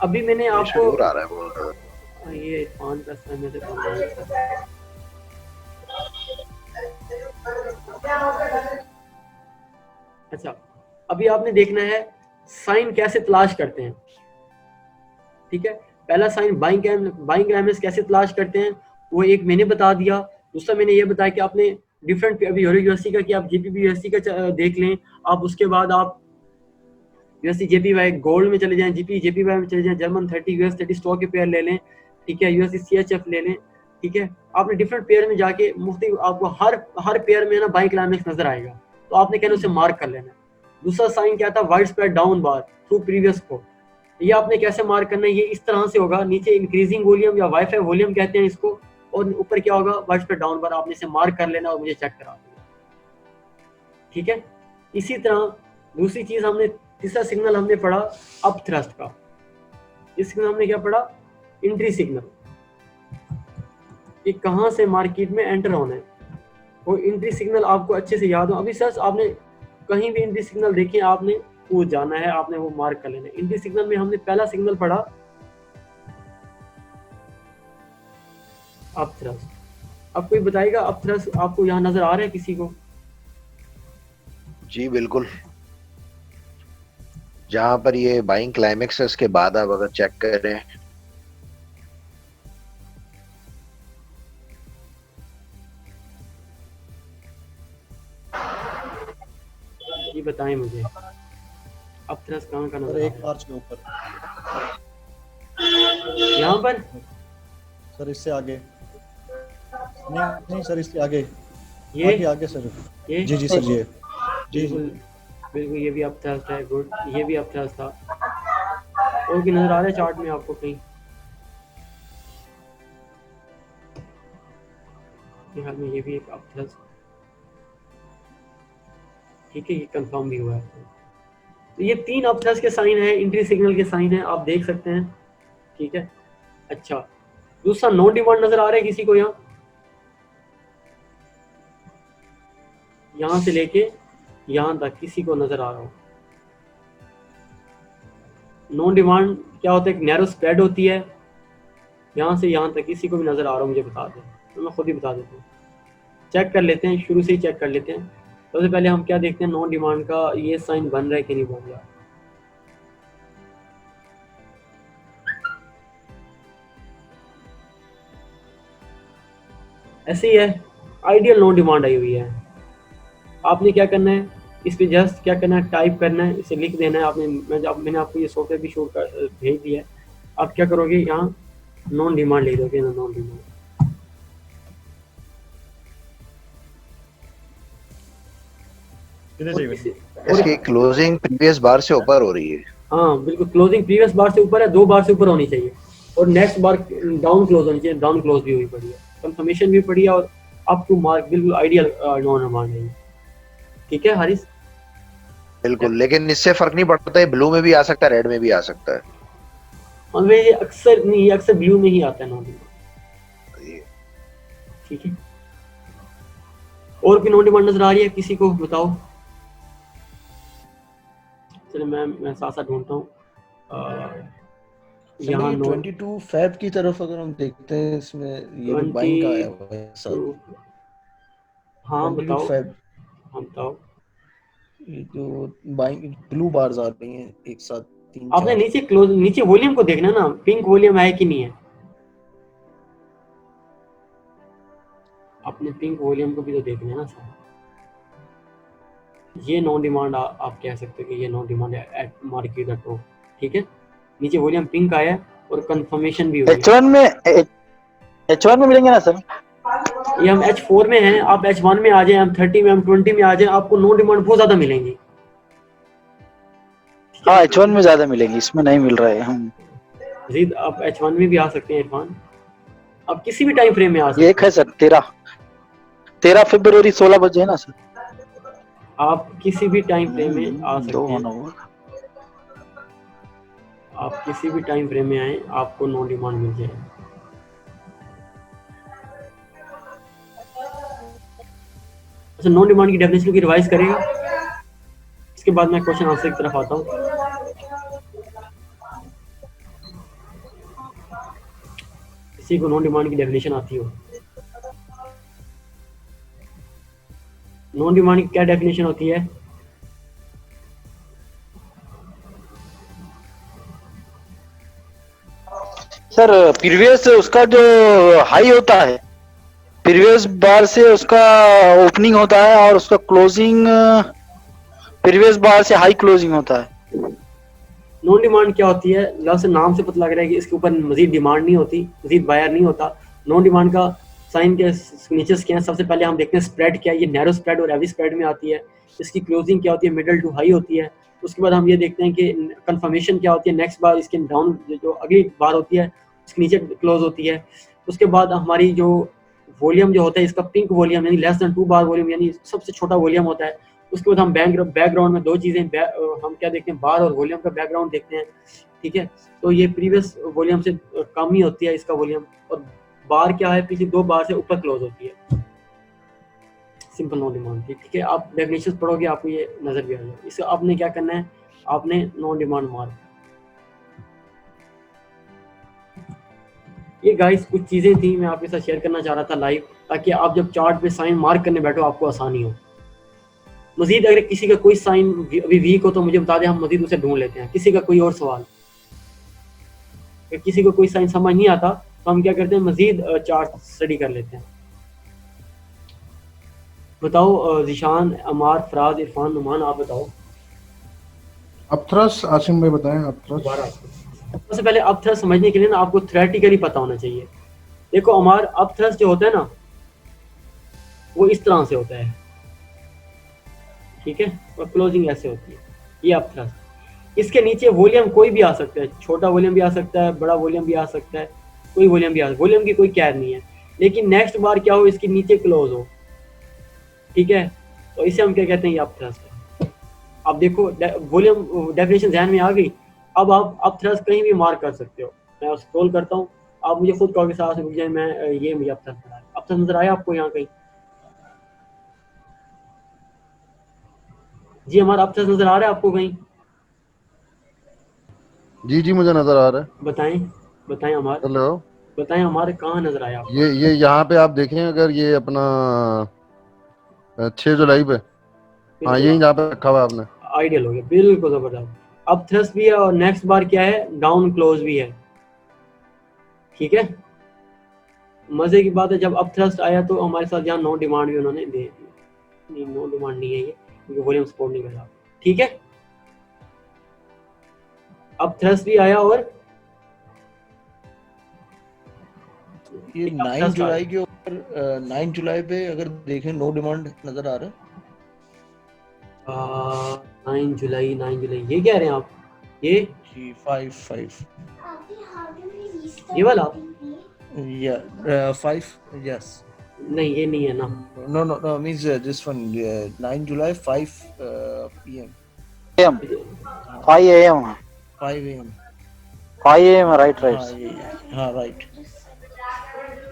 अभी मैंने आपको आ रहा है बोल रहा है। ये पान का समय से अच्छा, अभी आपने देखना है साइन कैसे तलाश करते हैं, ठीक है। पहला साइन बाइंग क्लाइमेक्स कैसे तलाश करते हैं वो एक मैंने बता दिया। दूसरा मैंने ये बताया कि आपने डिफरेंट, अभी यूएसडी का कि आप जीपीपी यूएसडी का देख लें आप, उसके बाद आप यूएसडी जेपीवाई गोल्ड में चले जाएं, जेपीवाई में चले जाएं, जर्मन 30 US 30 स्टॉक के पेयर ले लें, ठीक है। यूएसडी सीएचएफ ले लें, ठीक है, आपने डिफरेंट पेयर में जाके मुख्तलिफ आपको हर पेयर में ना बाई क्लाइमेक्स नजर आएगा, तो आपने कहना उसे मार्क कर लेना है। दूसरा साइन क्या था, वाइड स्प्रेड डाउन बार थ्रू प्रीवियस को, ये आपने कैसे मार्क करना है, ये इस तरह से होगा, नीचे इंक्रीजिंग वॉल्यूम या वाईफाई वॉल्यूम कहते हैं इसको, और ऊपर क्या होगा, वाइड स्प्रेड डाउन बार, आपने इसे मार्क कर लेना और मुझे चेक करा देना, ठीक है। इसी तरह दूसरी चीज हमने, तीसरा सिग्नल हमने पढ़ा अप थ्रस्ट का। इस सिग्नल हमने क्या पढ़ा, एंट्री सिग्नल, कि कहाँ से मार्केट में एंटर होना है। वो एंट्री सिग्नल आपको अच्छे से याद हो, अभी सर आपने कहीं भी एंट्री सिग्नल देखे, आपने वो जाना है, आपने वो मार्क कर लेना है। एंट्री सिग्नल में हमने पहला सिग्नल पढ़ा अप थ्रस्ट। अब कोई बताएगा अप थ्रस्ट आपको यहाँ नजर आ रहा है किसी को? जी बिल्कुल, जहां पर ये बाइंग क्लाइमेक्स है उसके बाद आप अगर चेक करें, ये बताएं मुझे अब थ्रस्ट कहाँ का सर नजर एक आर्च के ऊपर, यहाँ पर? सर इससे आगे नहीं, नहीं सर इसके आगे, ये आगे आगे सर, ये जी जी सर जी जी बिल्कुल बिल्कुल, ये भी अप थ्रस्ट है, गुड, ये भी अप थ्रस्ट था। और भी नजर आ रहा है चार्ट में आपको कहीं? ख्याल में ये भी एक अप थ्रस्ट, ठीक है, ये कंफर्म भी हुआ है। तो ये 3 अप थ्रस्ट के साइन है, एंट्री सिग्नल के साइन है, आप देख सकते हैं, ठीक है। अच्छा, दूसरा नो डिमांड नजर आ रहा है किसी को? यहाँ से लेके यहाँ तक किसी को नजर आ रहा हो? नो डिमांड क्या होता है, एक नैरो स्प्रेड होती है, यहाँ से यहाँ तक किसी को भी नजर आ रहा हो मुझे बता दें, तो मैं खुद ही बता देता हूँ। चेक कर लेते हैं, शुरू से ही चेक कर लेते हैं। सबसे पहले हम क्या देखते हैं, नो डिमांड का ये साइन बन रहा है कि नहीं बन रहा। ऐसे ही है, आइडियल नो डिमांड आई हुई है। आपने क्या करना है, इस पे जस्ट क्या करना है, टाइप करना है, इसे लिख देना है आपने। मैंने आपको ये सॉफ्टवेयर भी शो कर भेज दिया है। आप क्या करोगे, यहाँ नॉन डिमांड लिख दोगे ना, नॉन डिमांड। कितने चाहिए? इसकी क्लोजिंग प्रीवियस बार से ऊपर हो रही है। हाँ बिल्कुल, क्लोजिंग प्रीवियस बार से ऊपर है, 2 बार से ऊपर होनी चाहिए, और नेक्स्ट बार डाउन क्लोज होनी चाहिए, डाउन क्लोज भी हुई पड़ी है, कंफर्मेशन भी पड़ी है, और अप टू मार्क बिल्कुल आइडियल नॉन डिमांड है, ठीक है हारिस? बिल्कुल, लेकिन इससे फर्क नहीं पड़ता है, ब्लू में भी आ सकता है, रेड में भी आ सकता है। और ये अक्सर नहीं, ये अक्सर ब्लू में ही आता है नॉन डिमांड, ठीक है। और भी नॉन डिमांड नजर आ रही है किसी को, बताओ? चलो मैं साथ साथ ढूंढता हूँ। यहाँ 22 फैब की तरफ अगर हम देखते हैं, इसमें ये भी बाइंग का आया हुआ है साथ। हाँ बताओ, फैब, हाँ बताओ। ये जो बाइंग ब्लू बार्स आ रही हैं एक साथ 3 आपने 4। नीचे क्लोज, नीचे वॉल्यूम को देखना ना, पिंक वॉल्यूम है कि नहीं है। अपने पिंक वॉल्यूम को भी तो देखना है ना सर। ये नॉन डिमांड आप कह सकते हो कि ये नॉन डिमांड है एट मार्केट द टॉप, ठीक है। नीचे वॉल्यूम पिंक आया और कंफर्मेशन भी हुई है। H1 में मिलेंगे ना सर? ये हम H4 में हैं, आप H1 में आ जाएं, हम 30 में, हम 20 में आ जाएं, आपको नॉन डिमांड बहुत ज्यादा मिलेंगी। हाँ, H1 में ज्यादा मिलेंगी, इसमें नहीं मिल रहा है। हम जीद आप H1 में भी आ सकते हैं इरफान, आप किसी भी टाइम फ्रेम में आ सकते ये एक है सर, 13 फरवरी 16 बजे है ना सर? आप किसी भी टाइम फ्रेम में आ सकते हैं, आप किसी भी टाइम फ्रेम में आए, आपको नॉन डिमांड मिल जाएगी। अच्छा, नॉन डिमांड की डेफिनेशन की रिवाइज करेगा, इसके बाद मैं क्वेश्चन आंसर की तरफ आता हूँ। किसी को नॉन डिमांड की डेफिनेशन आती हो? नॉन डिमांड की क्या डेफिनेशन होती है? सर प्रीवियस उसका जो हाई होता है, प्रीवियस बार से उसका ओपनिंग होता है और उसका क्लोजिंग प्रीवियस बार से हाई क्लोजिंग होता है। नॉन डिमांड क्या होती है? से नाम से पता लग रहा है कि इसके ऊपर मजीद डिमांड नहीं होती, मजीद बायर नहीं होता, नॉन डिमांड का साइन के नीचे क्या है, सबसे पहले हम देखते हैं स्प्रेड क्या है, ये नैरो स्प्रेड और हैवी स्प्रेड में आती है। इसकी क्लोजिंग क्या होती है, मिडल टू हाई होती है। उसके बाद हम ये देखते हैं कि कंफर्मेशन क्या होती है, नेक्स्ट बार इसके डाउन जो अगली बार होती है उसके नीचे क्लोज होती है। उसके बाद हमारी जो वॉल्यूम जो होता है इसका पिंक वॉल्यूम यानी लेस देन 2 बार वॉल्यूम यानी सबसे छोटा वॉल्यूम होता है। उसके बाद हम बैकग्राउंड में दो चीज़ें हम क्या देखते हैं, बार और वॉल्यूम का बैकग्राउंड देखते हैं, ठीक है। तो ये प्रीवियस वॉल्यूम से कम ही होती है इसका वॉल्यूम, और बार क्या है, पिछली 2 बार से ऊपर क्लोज होती है। सिंपल नॉन डिमांड, ठीक है। आप डेफिनेशन पढ़ोगे आपको ये नजर भी आ जाएगा। इससे आपने क्या करना है, आपने नॉन डिमांड मार्क। ये गाइस कुछ चीजें थी मैं आपके साथ शेयर करना चाह रहा था लाइव, ताकि आप जब चार्ट पे साइन मार्क करने बैठो आपको आसानी हो। मजीद अगर किसी का कोई साइन अभी वीक हो तो मुझे बता दें, हम मजीद उसे ढूंढ लेते हैं। किसी का कोई और सवाल, अगर किसी को कोई साइन समझ नहीं आता तो हम क्या करते हैं, मजीद चार्ट स्टडी कर लेते हैं। बताओ जिशान, अमार, फराज, इरफान, नुमान, आप बताओ। अपथ्रस आसिम भाई बताएं। अपथ्रस सबसे पहले अपथ्रस समझने के लिए ना आपको थ्योरेटिकली पता होना चाहिए। देखो अमार, अपथ्रस जो होता है ना वो इस तरह से होता है, ठीक है, और क्लोजिंग ऐसे होती है, ये अपथ्रस। इसके नीचे वॉल्यूम कोई भी आ सकता है, छोटा वॉल्यूम भी आ सकता है, बड़ा वॉल्यूम भी आ सकता है, कोई वॉल्यूम भी आ सकता है, वॉल्यूम की कोई कैर नहीं है। लेकिन नेक्स्ट बार क्या हो, इसके नीचे क्लोज हो, ठीक है, तो इसे हम क्या कहते हैं, ये अपथ्रस्ट है। अब देखो वॉल्यूम डेफिनेशन ध्यान में आ गई। अब आप अपथ्रस्ट कहीं भी मार्क कर सकते हो। मैं स्क्रॉल करता हूँ, आप मुझे खुद कहोगे साथ रुक जाए, मैं ये मुझे अपथ्रस्ट नजर आया आपको यहाँ कहीं? जी हमारा अपथ्रस्ट नजर आ रहा है आपको कहीं? जी जी मुझे नजर आ रहा है। बताएं हमारे, हेलो, बताएं हमारे कहाँ नजर आया आपको? ये यहाँ पे आप देखें, अगर ये अपना 6 जुलाई पे, हाँ यही जहाँ पे रखा हुआ है आपने। आइडियल हो गया, बिल्कुल जबरदस्त। अब थ्रस्ट भी है और नेक्स्ट बार क्या है, डाउन क्लोज भी है, ठीक है। मजे की बात है, जब अब थ्रस्ट आया तो हमारे साथ यहाँ नो डिमांड भी उन्होंने दे दी। नहीं, नो डिमांड नहीं है ये, क्योंकि वॉल्यूम सपोर्ट नहीं कर रहा, ठीक है। अब थ्रस्ट भी आया और ये 9 जुलाई के ऊपर 9 जुलाई पे अगर देखें नो डिमांड नजर आ रहा है। 9 जुलाई ये कह रहे हैं आप? ये जी 5 ये वाला? या 5 यस। नहीं ये नहीं है ना। No means this one 9 July 5 PM 5 AM 5 AM 5 AM right हाँ राइट।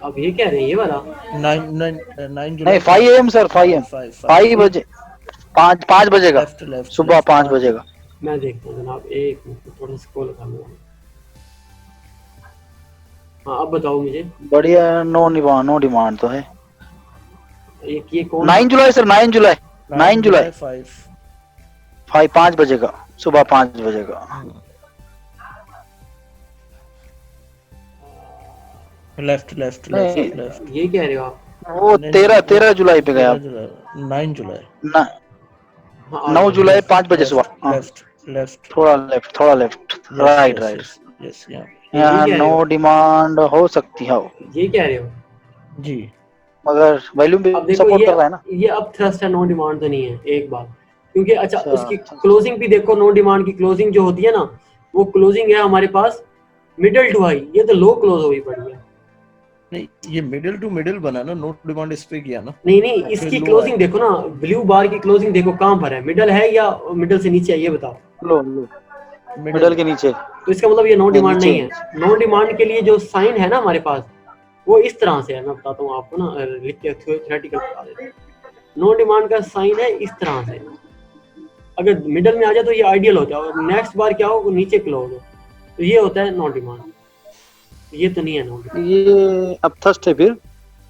अब ये कह रहे हैं ये वाला 9 जुलाई नहीं 5 AM सर 5 AM 5 बजे 5 बजेगा सुबह 5 बजेगा। मैं देखता हूँ जनाब, एक मिनट थोड़ा स्क्रॉल कर लूँ। हाँ अब बताओ मुझे। बढ़िया, नो डिमांड तो है। ये कौन? 9 जुलाई सर 9 जुलाई 5 बजेगा सुबह 5 बजेगा। लेफ्ट ये कह रहे हो आप? वो 13 जुलाई पे गया। 9 जुलाई 9 जुलाई 5 बजे सुबह। लेफ्ट थोड़ा लेफ्ट राइट यस यहाँ नो डिमांड हो सकती है। ये कह रहे हो जी, मगर वॉल्यूम भी सपोर्ट कर रहा है ना। ये अब थ्रस्ट है, नो डिमांड तो नहीं है एक बात, क्योंकि अच्छा उसकी क्लोजिंग भी देखो। नो डिमांड की क्लोजिंग जो होती है ना, वो क्लोजिंग है हमारे पास मिडिल टू हाई। ये तो लो क्लोज हुई पड़ी है। नहीं ये मिडिल टू मिडिल बना ना, नो डिमांड इस पे किया ना। नहीं इसकी क्लोजिंग देखो ना, ब्लू बार की क्लोजिंग देखो कहाँ पर है, मिडल है या मिडल से नीचे है, ये बताओ। लो मिडल के नीचे, तो इसका मतलब ये नो डिमांड नहीं है। नो डिमांड के लिए जो साइन है ना हमारे पास, वो इस तरह से है। मैं बताता हूँ आपको ना, लिख के थ्योरेटिकल बता देता हूँ। नो डिमांड का साइन है इस तरह से, अगर मिडल में आ जाए तो ये आइडियल होता है, और नेक्स्ट बार क्या हो, नीचे क्लोज हो, तो ये होता है नो डिमांड। ये तो नहीं है नो डिमांड। ये अब थर्स्ट है। फिर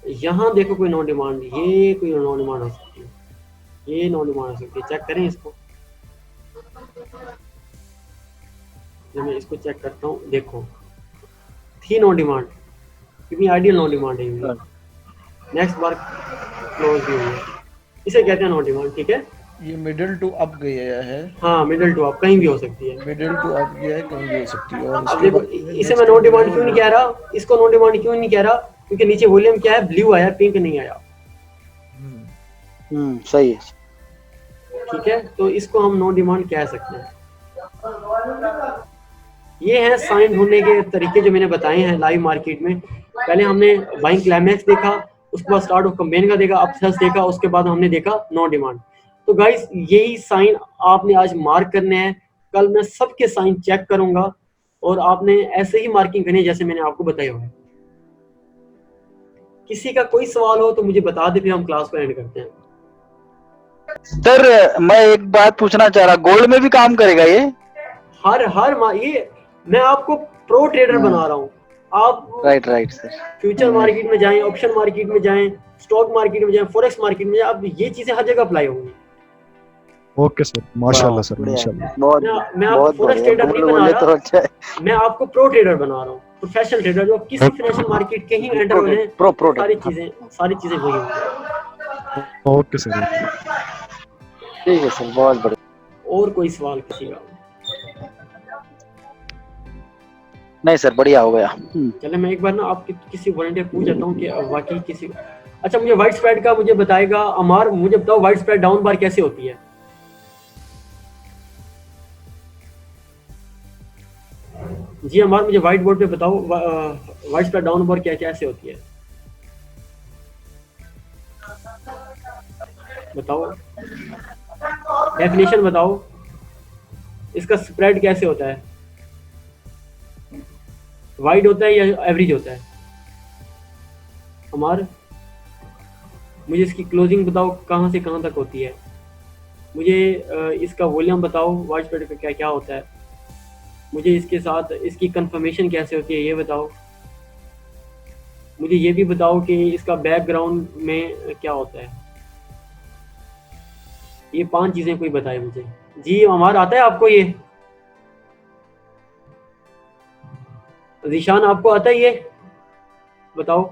यहाँ देखो कोई नो डिमांड, ये कोई नो डिमांड हो सकती है, ये नो डिमांड हो सकती है। चेक करें इसको, जब मैं इसको चेक करता हूँ, देखो थी नो डिमांड, कितनी आइडियल नो डिमांड है। नेक्स्ट बार क्लोज भी हुई है, इसे कहते हैं नो डिमांड, ठीक है। ये मिडिल टू अप गया है। हाँ मिडिल टू अप कहीं भी हो सकती है, मिडिल टू अप गया है कहीं भी हो सकती है। और अब देखो इसे मैं नो डिमांड क्यों नहीं कह रहा, इसको नो डिमांड क्यों नहीं कह रहा, क्योंकि नीचे वॉल्यूम क्या है, ब्लू आया, पिंक नहीं आया। सही है। ठीक है, तो इसको हम नो डिमांड कह सकते हैं। ये है साइन ढूंढने के तरीके जो मैंने बताए हैं लाइव मार्केट में। पहले हमने बाइंग क्लाइमैक्स देखा, उसके बाद स्टार्ट ऑफ कंपेन का देखा, अपसेस देखा, उसके बाद हमने देखा नो डिमांड। तो गाइस यही साइन आपने आज मार्क करने हैं। कल मैं सबके साइन चेक करूंगा और आपने ऐसे ही मार्किंग करनी है जैसे मैंने आपको बताया हुआ है। किसी का कोई सवाल हो तो मुझे बता दे, फिर हम क्लास को एंड करते हैं। सर मैं एक बात पूछना चाह रहा, गोल्ड में भी काम करेगा ये? ये मैं आपको प्रो ट्रेडर बना रहा हूँ। आप राइट सर। फ्यूचर मार्केट में जाएं, ऑप्शन मार्केट में जाएं, स्टॉक मार्केट में जाएं, फॉरेक्स मार्केट में जाएं, अब ये चीजें हर जगह अप्लाई होंगी। ओके सर, माशाल्लाह सर, माशाल्लाह। बहुत मैं आपको फॉरेक्स ट्रेडर नहीं बना रहा, तो अच्छा है। मैं आपको प्रो ट्रेडर बना रहा हूँ, प्रोफेशनल ट्रेडर जो किसी फाइनेंशियल मार्केट के ही एंटर होने, प्रो सारी चीजें वही होंगी। Okay sir. ठीक है सर, बहुत बढ़िया। और कोई सवाल किसी का? नहीं सर, बढ़िया हो गया। चले मैं एक बार ना आप किसी वॉलंटियर पूछ जाता हूँ कि वाकई किसी, अच्छा मुझे वाइड स्प्रेड का मुझे बताएगा अमार, मुझे बताओ वाइड स्प्रेड डाउन बार कैसे होती है? जी अमार मुझे व्हाइट बोर्ड पे बताओ वाइड स्प्रेड डाउन बार क्या कैसे होती है, बताओ डेफिनेशन बताओ, इसका स्प्रेड कैसे होता है, वाइड होता है या एवरेज होता है? हमार मुझे इसकी क्लोजिंग बताओ कहाँ से कहाँ तक होती है, मुझे इसका वॉल्यूम बताओ वाइड स्प्रेड का क्या क्या होता है, मुझे इसके साथ इसकी कंफर्मेशन कैसे होती है ये बताओ, मुझे ये भी बताओ कि इसका बैकग्राउंड में क्या होता है। ये 5 चीजें कोई बताए मुझे। जी हमारा आता है आपको ये? जीशान आपको आता है ये? बताओ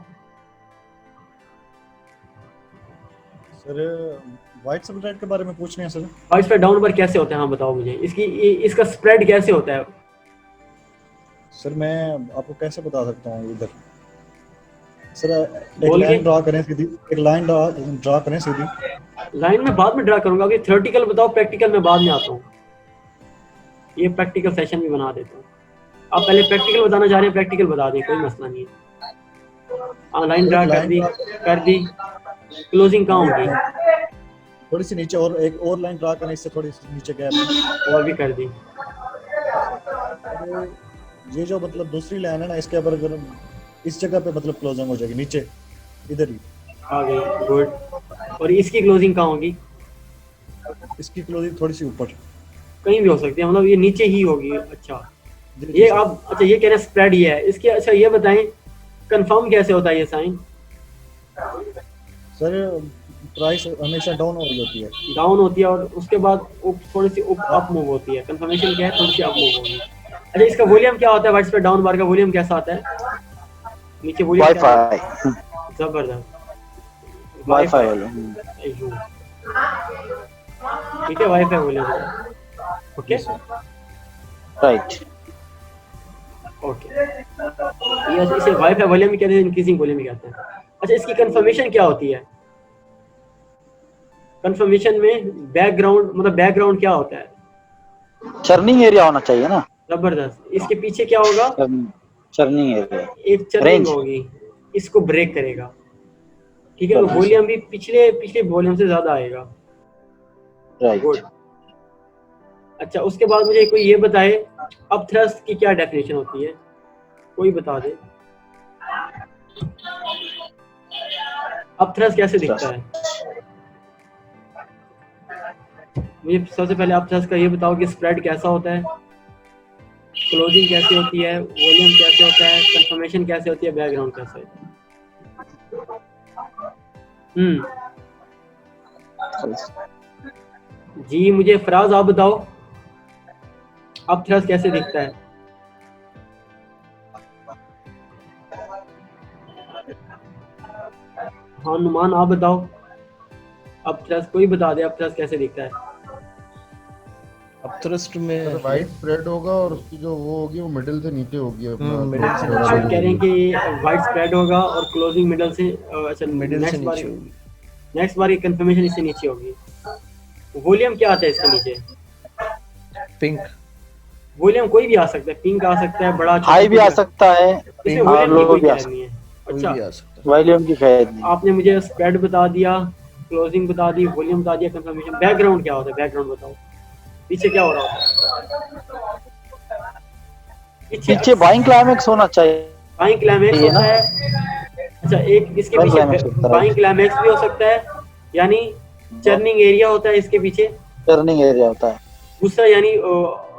सर वाइट स्प्रेड के बारे में पूछ रहे हैं सर? वाइड स्प्रेड डाउन पर कैसे होता है, हाँ बताओ मुझे इसका स्प्रेड कैसे होता है? सर मैं आपको कैसे बता सकता हूँ इधर सर, एक बोलिए। लाइन ड्रा करें सीधी, एक लाइन ड्रा करें सीधी। लाइन में बाद में ड्रा करूंगा, अभी थ्योरेटिकल बताओ, प्रैक्टिकल में बाद में आता हूँ, ये प्रैक्टिकल सेशन भी बना देता हूँ। आप पहले प्रैक्टिकल बताना चाह रहे हैं, प्रैक्टिकल बता दें, कोई मसला नहीं है। लाइन ड्रा कर दी, क्लोजिंग कहाँ होगी? थोड़ी सी नीचे, और एक और लाइन ड्रा करें इससे थोड़ी सी नीचे गैप में, और भी कर दी। ये जो मतलब दूसरी लाइन है ना, इसके ऊपर अगर इस जगह पे मतलब क्लोजिंग हो जाएगी नीचे, इधर ही आ गई, गुड। और इसकी क्लोजिंग कहाँ होगी? इसकी क्लोजिंग थोड़ी सी ऊपर, कहीं भी हो सकती है, मतलब ये नीचे ही होगी। अच्छा ये आप, अच्छा ये कह रहे हैं स्प्रेड ये है इसके। अच्छा ये बताएं कंफर्म कैसे होता है ये साइन? सर प्राइस हमेशा डाउन हो रही होती है, डाउन होती है और उसके बाद थोड़ी सी अप मूव होती है। कंफर्मेशन क्या है? थोड़ी सी अप मूव होगी। अच्छा इसका वॉल्यूम क्या होता है? वाइड स्प्रेड डाउन बार का वॉल्यूम कैसा आता है? नीचे वॉल्यूम क्या है? जबरदस्त वाईफाई। ठीक है, wifi volume. Okay right. Okay, ये इसे वाईफाई वॉल्यूम भी कहते हैं, इंक्रीजिंग वॉल्यूम भी कहते हैं। अच्छा इसकी कंफर्मेशन क्या होती है? कंफर्मेशन में बैकग्राउंड, मतलब बैकग्राउंड क्या होता है? चर्निंग एरिया होना चाहिए ना। जबरदस्त। इसके पीछे क्या होगा? चर्निंग एरिया, एक चर्निंग होगी, इसको ब्रेक करेगा। ठीक है, वॉल्यूम भी पिछले वॉल्यूम से ज्यादा आएगा। राइट। अच्छा उसके बाद मुझे कोई ये बताए अब थ्रस्ट की क्या डेफिनेशन होती है, कोई बता दे। अब थ्रस्ट कैसे दिखता है? मुझे सबसे पहले आप थ्रस्ट का ये बताओ कि स्प्रेड कैसा होता है, क्लोजिंग कैसी होती है, वॉल्यूम कैसे होता है, कंफर्मेशन कैसे होती है, बैकग्राउंड कैसे होता है। जी मुझे फराज आप बताओ अब थ्रस्ट कैसे दिखता है? हाँ नुमान आप बताओ अब थ्रस्ट, कोई बता दे अब थ्रस्ट कैसे दिखता है? अब थ्रस्ट में वाइट स्प्रेड होगा और उसकी जो वो होगी वो मिडिल से नीचे होगी अपना मिडिल से थोड़ा नीचे आप कह रहे हैं कि वाइड स्प्रेड होगा और क्लोजिंग मिडल से अच्छा मिडिल से नेक्स्ट बार नीचे होगी। नेक्स्ट बार की कंफर्मेशन इससे नीचे होगी। वॉल्यूम क्या आता है इसके नीचे? पिंक वॉल्यूम कोई भी आ सकता है, पिंक आ सकता है, बड़ा हाई भी आ सकता है, इसमें हाँ, वॉल्यूम की लो कोई भी आ खैर नहीं है। कोई अच्छा भी आ सकता है। वॉल्यूम की खैर नहीं। आपने मुझे स्प्रेड बता दिया, क्लोजिंग बता दी, वॉल्यूम बता दिया, कंफर्मेशन। बैकग्राउंड क्या होता है? बैकग्राउंड बताओ, पीछे क्या हो रहा होता है? पीछे बाइंग क्लाइमेक्स होना चाहिए। बाइंग क्लाइमेक्स ये ना? होता है। अच्छा, एक इसके Buying पीछे climax होता है। बाइंग क्लाइमेक्स भी हो सकता है, यानी चर्निंग एरिया होता है इसके पीछे। टर्निंग एरिया होता है। दूसरा यानी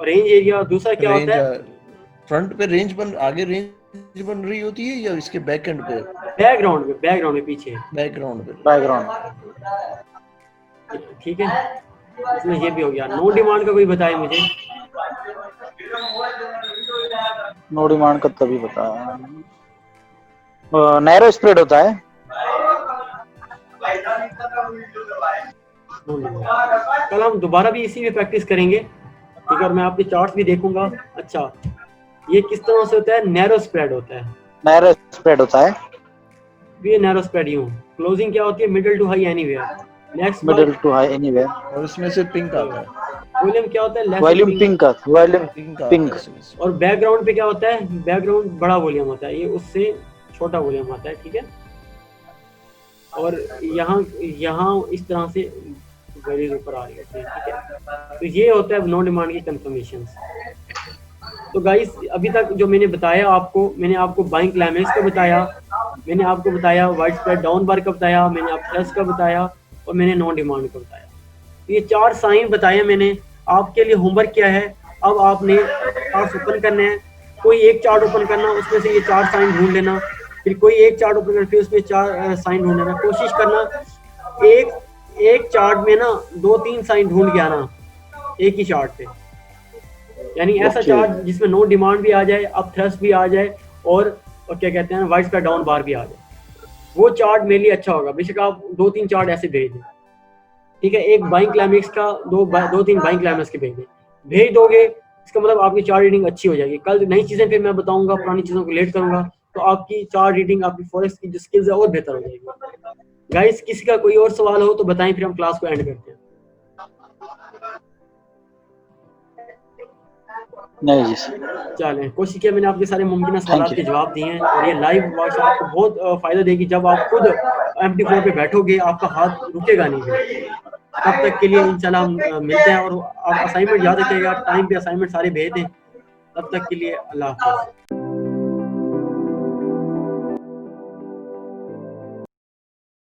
रेंज एरिया। दूसरा क्या रेंज होता है? फ्रंट पे रेंज बन आगे रेंज बन रही होती है या इसके बैक एंड पे? बैकग्राउंड में पीछे बैकग्राउंड पे। बैकग्राउंड। ठीक है, इसमें ये भी हो गया। नो डिमांड का कोई बताए मुझे। नो डिमांड का तभी बताया। नैरो स्प्रेड होता है। कल हम दोबारा भी इसी में प्रैक्टिस करेंगे, ठीक है, और मैं आपके चार्ट्स भी देखूंगा। अच्छा, ये किस तरह से होता है? नैरो स्प्रेड होता है। नैरो स्प्रेड होता है। ये नैरो स्प्रेड यूं। क्लोजिंग क्या होती है? Middle to high anywhere. Next middle to high anywhere. और इसमें से पिंक आता है। वॉल्यूम क्या होता है? लेस वॉल्यूम पिंक का, वॉल्यूम पिंक आता पिंक। है इसमें से। और बैकग्राउंड पे क्या होता है? बैकग्राउंड बड़ा वॉल्यूम होता है, ये उससे छोटा वॉल्यूम आता है, ठीक है। और यहाँ यहाँ इस तरह से वैल्यूज ऊपर आ रही होती है, ठीक है। तो ये होता है नो डिमांड की कंफर्मेशन। तो गाइस, अभी तक जो मैंने बताया आपको, मैंने आपको बाइंग क्लाइमेक्स का बताया, मैंने आपको बताया वाइड स्प्रेड डाउन बार का बताया, मैंने आप प्लस का बताया, और मैंने नॉन डिमांड का बताया। तो ये 4 साइन बताए मैंने। आपके लिए होमवर्क क्या है? अब आपने चार्ट ओपन करने हैं। कोई एक चार्ट ओपन करना, उसमें से ये 4 साइन ढूंढ लेना, फिर कोई एक चार्ट ओपन करना, फिर उसमें 4 साइन ढूंढ लेना। कोशिश करना एक चार्ट में ना 2-3 साइन ढूंढ के आना एक ही चार्ट पे, यानी ऐसा चार्ट जिसमें नो डिमांड भी आ जाए, अप थ्रस्ट भी आ जाए, और क्या कहते हैं वाइड स्प्रेड डाउन बार भी आ जाए। वो चार्ट मेरे लिए अच्छा होगा। बेशक आप 2-3 चार्ट ऐसे भेज दें, ठीक है। एक बाइंग क्लाइमेक्स का, 2-3 बाइंग क्लाइमेक्स के भेज दोगे, इसका मतलब आपकी चार्ट रीडिंग अच्छी हो जाएगी। कल नई चीजें फिर मैं बताऊंगा, पुरानी चीजों को लेट करूंगा, तो आपकी चार्ट रीडिंग, आपकी फॉरेक्स की जो स्किल्स है और बेहतर हो जाएगी। गाइस, किसी का कोई और सवाल हो तो बताएं, फिर हम क्लास को एंड करते हैं। नहीं जी सर। चलें, कोशिश किया मैंने आपके सारे मुमकिन सवाल के जवाब दिए हैं, और ये लाइव वर्कशॉप आपको बहुत फायदा देगी। जब आप खुद MT4 पे बैठोगे, आपका हाथ रुकेगा नहीं। तब तक के लिए इंशाल्लाह हम मिलते हैं, और आप असाइनमेंट याद रखिएगा, टाइम पे असाइनमेंट सारे भेज दें। तब तक के लिए अल्लाह हाफ़िज़।